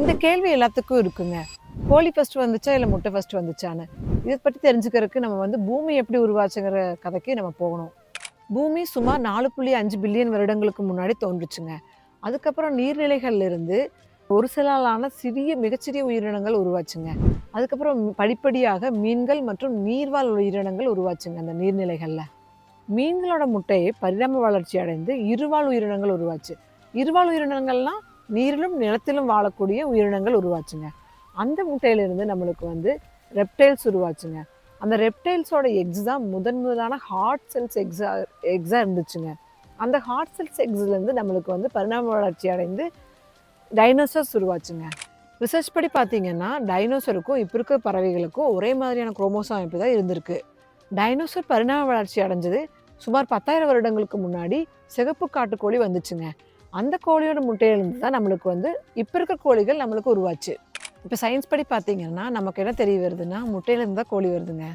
இந்த கேள்வி எல்லாத்துக்கும் இருக்குங்க. கோழி ஃபர்ஸ்ட் வந்துச்சா? இல்ல முட்டை ஃபர்ஸ்ட் வந்துச்சான்னு. இத பத்தி தெரிஞ்சுக்கிறதுக்கு நம்ம பூமி எப்படி உருவாச்சுங்கிற கதைக்கு நம்ம போகணும். பூமி சுமார் 4.5 பில்லியன் வருடங்களுக்கு முன்னாடி தோன்றுச்சுங்க. அதுக்கப்புறம் நீர்நிலைகள்ல இருந்து ஒரு சிலாலான மிகச்சிறிய உயிரினங்கள் உருவாச்சுங்க. அதுக்கப்புறம் படிப்படியாக மீன்கள் மற்றும் நீர்வாழ் உயிரினங்கள் உருவாச்சுங்க அந்த நீர்நிலைகள்ல. மீன்களோட முட்டை பரிணாம வளர்ச்சி அடைந்து இருவாழ் உயிரினங்கள் உருவாச்சு. இருவாழ் உயிரினங்கள்னா நீரிலும் நிலத்திலும் வாழக்கூடிய உயிரினங்கள் உருவாச்சுங்க. அந்த முட்டையிலிருந்து நம்மளுக்கு ரெப்டைல்ஸ் உருவாச்சுங்க. அந்த ரெப்டைல்ஸோட எக்ஸ் தான் முதலான ஹார்ட் செல்ஸ் எக்ஸா இருந்துச்சுங்க. அந்த ஹார்ட் செல்ஸ் எக்ஸ்லேருந்து நம்மளுக்கு பரிணாம வளர்ச்சி அடைந்து டைனோசர்ஸ் உருவாச்சுங்க. ரிசர்ச் படி பார்த்தீங்கன்னா டைனோசருக்கும் இப்போ இருக்க பறவைகளுக்கும் ஒரே மாதிரியான குரோமோசோம் அமைப்பு தான் இருந்திருக்கு. டைனோசர் பரிணாம வளர்ச்சி அடைஞ்சது சுமார் 10,000 வருடங்களுக்கு முன்னாடி சிகப்பு காட்டுக்கோழி வந்துச்சுங்க. அந்த கோழியோட முட்டையிலிருந்து தான் நம்மளுக்கு இப்போ இருக்க கோழிகள் நம்மளுக்கு உருவாச்சு. இப்போ சயின்ஸ் படி பார்த்தீங்கன்னா நமக்கு என்ன தெரிய வருதுன்னா முட்டையிலேருந்து தான் கோழி வருதுங்க.